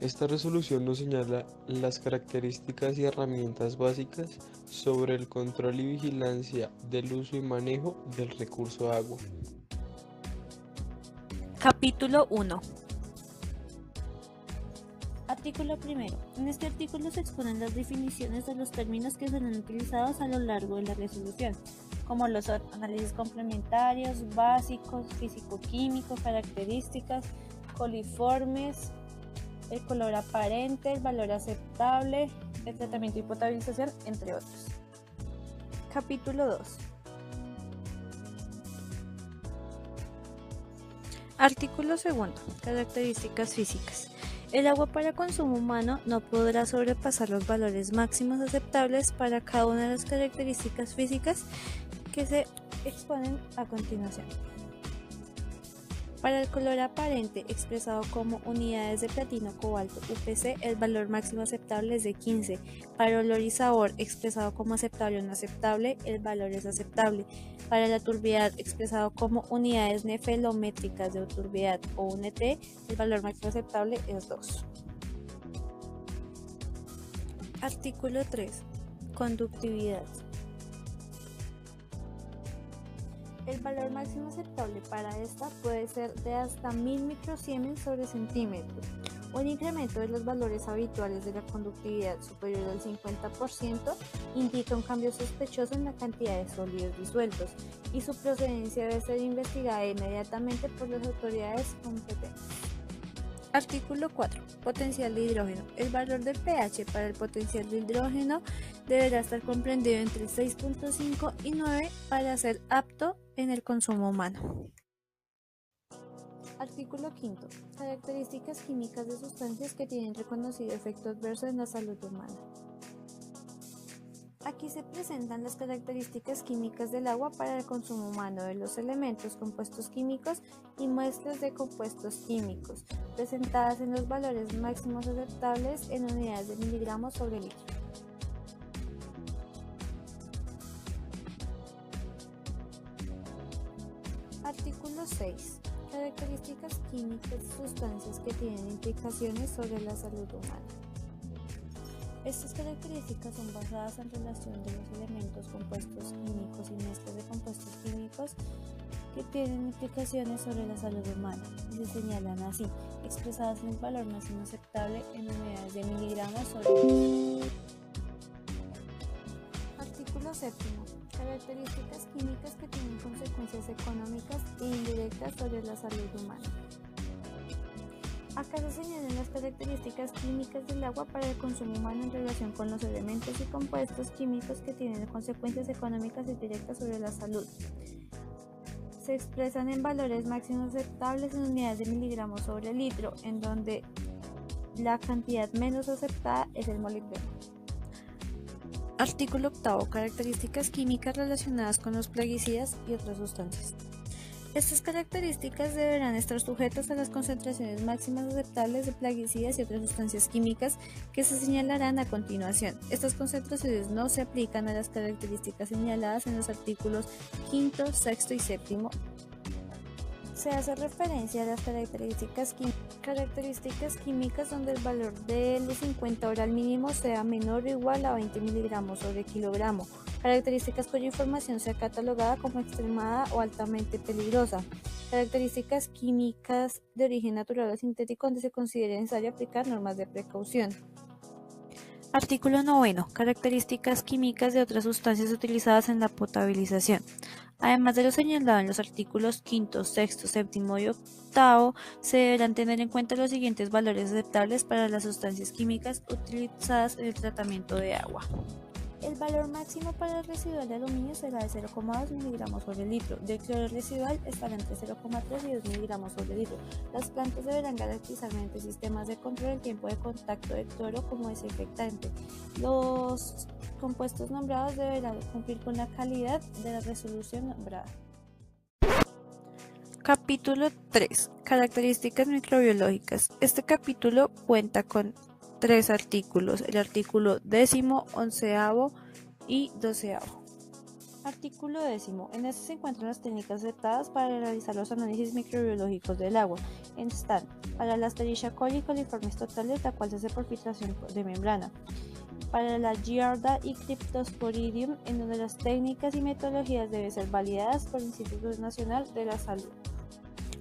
Esta resolución nos señala las características y herramientas básicas sobre el control y vigilancia del uso y manejo del recurso agua. Capítulo 1. Artículo primero. En este artículo se exponen las definiciones de los términos que serán utilizados a lo largo de la resolución, como los análisis complementarios, básicos, físico-químico, características, coliformes, el color aparente, el valor aceptable, el tratamiento y potabilización, entre otros. Capítulo 2. Artículo 2. Características físicas. El agua para consumo humano no podrá sobrepasar los valores máximos aceptables para cada una de las características físicas que se exponen a continuación. Para el color aparente, expresado como unidades de platino cobalto UPC, el valor máximo aceptable es de 15. Para olor y sabor, expresado como aceptable o no aceptable, el valor es aceptable. Para la turbiedad, expresado como unidades nefelométricas de turbiedad o UNT, el valor máximo aceptable es 2. Artículo 3. Conductividad. El valor máximo aceptable para esta puede ser de hasta 1000 microsiemens sobre centímetro. Un incremento de los valores habituales de la conductividad superior al 50% indica un cambio sospechoso en la cantidad de sólidos disueltos y su procedencia debe ser investigada inmediatamente por las autoridades competentes. Artículo 4. Potencial de hidrógeno. El valor del pH para el potencial de hidrógeno deberá estar comprendido entre 6.5 y 9 para ser apto en el consumo humano. Artículo 5. Características químicas de sustancias que tienen reconocido efecto adverso en la salud humana. Aquí se presentan las características químicas del agua para el consumo humano de los elementos, compuestos químicos y muestras de compuestos químicos, presentadas en los valores máximos aceptables en unidades de miligramos sobre litro. Artículo 6. Características químicas de sustancias que tienen implicaciones sobre la salud humana. Estas características son basadas en relación de los elementos, compuestos químicos y mezclas de compuestos químicos que tienen implicaciones sobre la salud humana y se señalan así, expresadas en el valor máximo aceptable en unidades de miligramos sobre litro. Artículo 7. Características químicas que tienen consecuencias económicas e indirectas sobre la salud humana. Acá se señalan las características químicas del agua para el consumo humano en relación con los elementos y compuestos químicos que tienen consecuencias económicas y directas sobre la salud. Se expresan en valores máximos aceptables en unidades de miligramos sobre litro, en donde la cantidad menos aceptada es el molibdeno. Artículo 8. Características químicas relacionadas con los plaguicidas y otras sustancias. Estas características deberán estar sujetas a las concentraciones máximas aceptables de plaguicidas y otras sustancias químicas que se señalarán a continuación. Estas concentraciones no se aplican a las características señaladas en los artículos 5, 6 y 7. Se hace referencia a las características químicas donde el valor de L50 oral mínimo sea menor o igual a 20 miligramos sobre kilogramo. Características cuya información sea catalogada como extremada o altamente peligrosa. Características químicas de origen natural o sintético donde se considere necesario aplicar normas de precaución. Artículo 9. Características químicas de otras sustancias utilizadas en la potabilización. Además de lo señalado en los artículos 5, 6, 7 y 8, se deberán tener en cuenta los siguientes valores aceptables para las sustancias químicas utilizadas en el tratamiento de agua. El valor máximo para el residual de aluminio será de 0,2 miligramos sobre litro. Del cloro residual estará entre 0,3 y 2 miligramos sobre litro. Las plantas deberán garantizar mediante sistemas de control el tiempo de contacto del cloro como desinfectante. Los compuestos nombrados deberán cumplir con la calidad de la resolución nombrada. Capítulo 3. Características microbiológicas. Este capítulo cuenta con 3 artículos, el artículo 10, 11 y 12. Artículo 10. En este se encuentran las técnicas aceptadas para realizar los análisis microbiológicos del agua. Están para la Escherichia coli coliformes totales, la cual se hace por filtración de membrana. Para la Giardia y Cryptosporidium, en donde las técnicas y metodologías deben ser validadas por el Instituto Nacional de la Salud.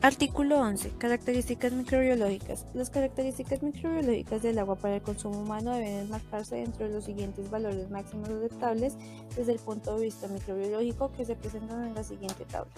Artículo 11. Características microbiológicas. Las características microbiológicas del agua para el consumo humano deben enmarcarse dentro de los siguientes valores máximos aceptables desde el punto de vista microbiológico que se presentan en la siguiente tabla.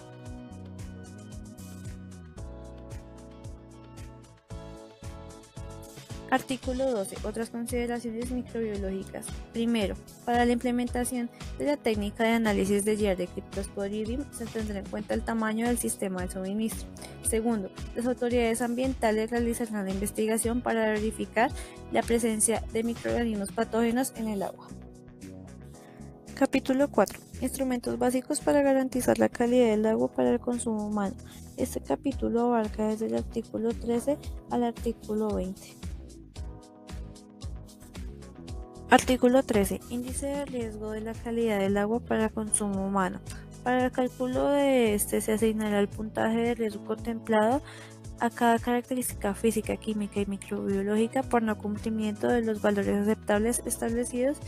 Artículo 12. Otras consideraciones microbiológicas. Primero, para la implementación de la técnica de análisis de Giardia Cryptosporidium se tendrá en cuenta el tamaño del sistema de suministro. Segundo, las autoridades ambientales realizarán la investigación para verificar la presencia de microorganismos patógenos en el agua. Capítulo 4. Instrumentos básicos para garantizar la calidad del agua para el consumo humano. Este capítulo abarca desde el artículo 13 al artículo 20. Artículo 13. Índice de riesgo de la calidad del agua para consumo humano. Para el cálculo de este se asignará el puntaje de riesgo contemplado a cada característica física, química y microbiológica por no cumplimiento de los valores aceptables establecidos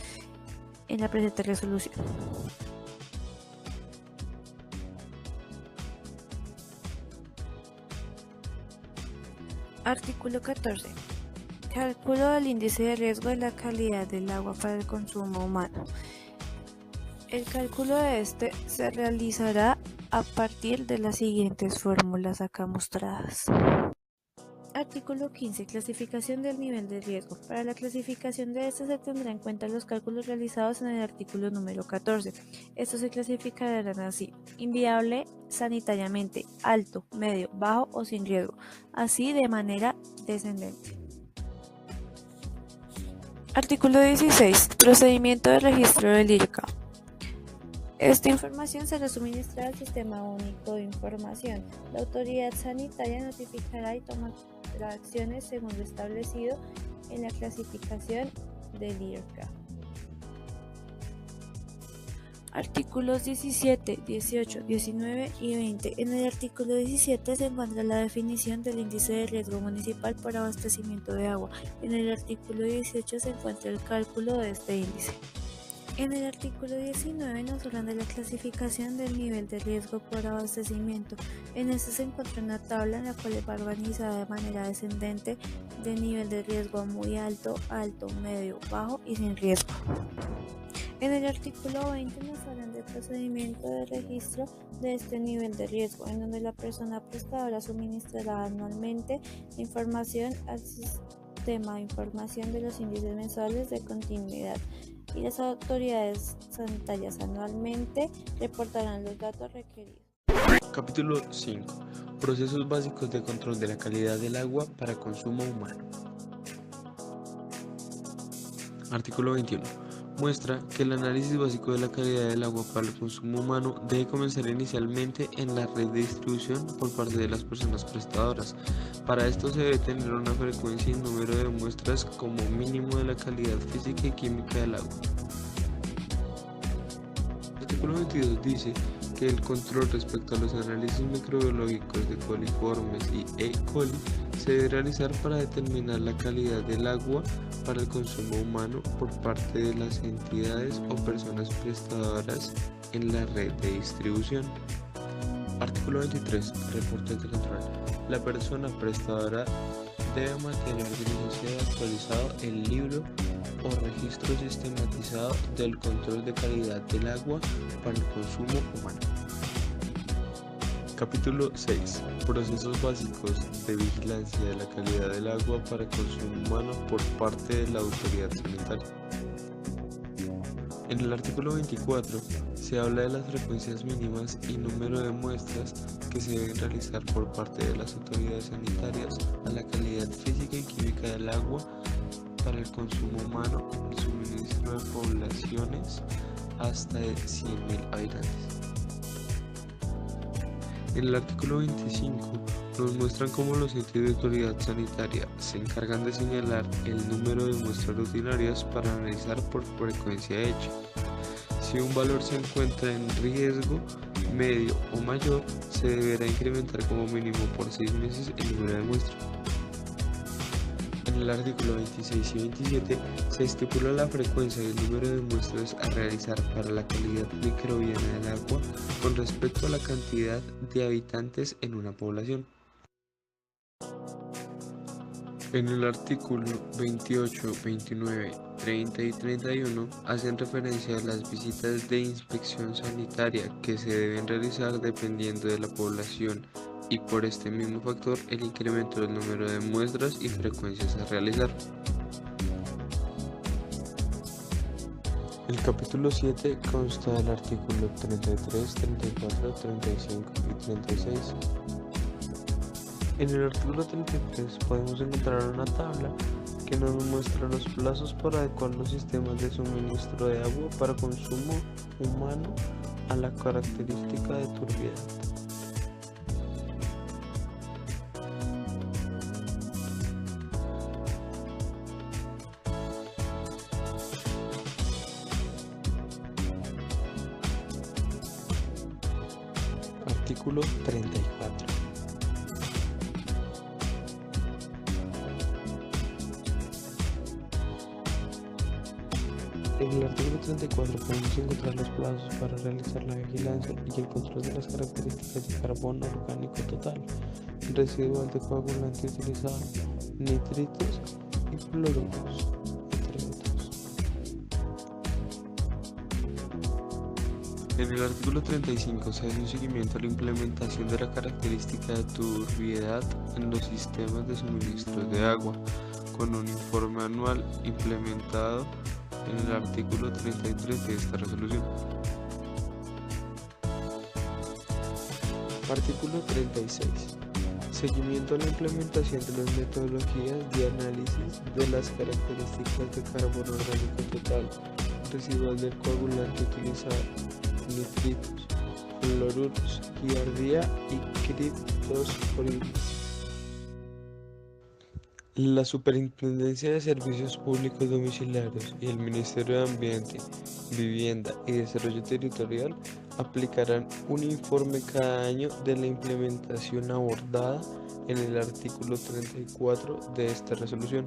en la presente resolución. Artículo 14. Cálculo del índice de riesgo de la calidad del agua para el consumo humano. El cálculo de este se realizará a partir de las siguientes fórmulas acá mostradas. Artículo 15. Clasificación del nivel de riesgo. Para la clasificación de este se tendrá en cuenta los cálculos realizados en el artículo número 14. Estos se clasificarán así: inviable sanitariamente, alto, medio, bajo o sin riesgo, así de manera descendente. Artículo 16. Procedimiento de registro del IRCA. Esta información será suministrada al Sistema Único de Información. La autoridad sanitaria notificará y tomará acciones según lo establecido en la clasificación del IRCA. Artículos 17, 18, 19 y 20. En el artículo 17 se encuentra la definición del índice de riesgo municipal por abastecimiento de agua. En el artículo 18 se encuentra el cálculo de este índice. En el artículo 19 nos hablan de la clasificación del nivel de riesgo por abastecimiento. En este se encuentra una tabla en la cual va organizada de manera descendente de nivel de riesgo muy alto, alto, medio, bajo y sin riesgo. En el artículo 20 nos hablan del procedimiento de registro de este nivel de riesgo, en donde la persona prestadora suministrará anualmente información al sistema de información de los índices mensuales de continuidad, y las autoridades sanitarias anualmente reportarán los datos requeridos. Capítulo 5. Procesos básicos de control de la calidad del agua para consumo humano. Artículo 21. Muestra que el análisis básico de la calidad del agua para el consumo humano debe comenzar inicialmente en la red de distribución por parte de las personas prestadoras. Para esto se debe tener una frecuencia y número de muestras como mínimo de la calidad física y química del agua. El artículo 22 dice que el control respecto a los análisis microbiológicos de coliformes y E. coli se debe realizar para determinar la calidad del agua para el consumo humano por parte de las entidades o personas prestadoras en la red de distribución. Artículo 23. Reportes de control. La persona prestadora debe mantener diligencia y actualizado el libro o registro sistematizado del control de calidad del agua para el consumo humano. Capítulo 6. Procesos básicos de vigilancia de la calidad del agua para consumo humano por parte de la autoridad sanitaria. En el artículo 24 se habla de las frecuencias mínimas y número de muestras que se deben realizar por parte de las autoridades sanitarias a la calidad física y química del agua para el consumo humano en el suministro de poblaciones hasta de 100.000 habitantes. En el artículo 25 nos muestran cómo los entes de autoridad sanitaria se encargan de señalar el número de muestras rutinarias para analizar por frecuencia hecha. Si un valor se encuentra en riesgo medio o mayor, se deberá incrementar como mínimo por 6 meses el número de muestras. En el artículo 26 y 27 se estipula la frecuencia y el número de muestras a realizar para la calidad microbiana del agua con respecto a la cantidad de habitantes en una población. En el artículo 28, 29, 30 y 31 hacen referencia a las visitas de inspección sanitaria que se deben realizar dependiendo de la población y por este mismo factor el incremento del número de muestras y frecuencias a realizar. El capítulo 7 consta del artículo 33, 34, 35 y 36. En el artículo 33 podemos encontrar una tabla que nos muestra los plazos para adecuar los sistemas de suministro de agua para consumo humano a la característica de turbiedad. Artículo 34. En el artículo 34 podemos encontrar los plazos para realizar la vigilancia y el control de las características de carbono orgánico total, residual de coagulante utilizado, nitritos y fluoruros, entre otros. En el artículo 35 se hace un seguimiento a la implementación de la característica de turbiedad en los sistemas de suministro de agua, con un informe anual implementado en el artículo 33 de esta resolución. Artículo 36. Seguimiento a la implementación de las metodologías de análisis de las características de carbono orgánico total, residual del coagulante utilizado, nitritos, fluoruros, giardía y criptosporidios. La Superintendencia de Servicios Públicos Domiciliarios y el Ministerio de Ambiente, Vivienda y Desarrollo Territorial aplicarán un informe cada año de la implementación abordada en el artículo 34 de esta resolución.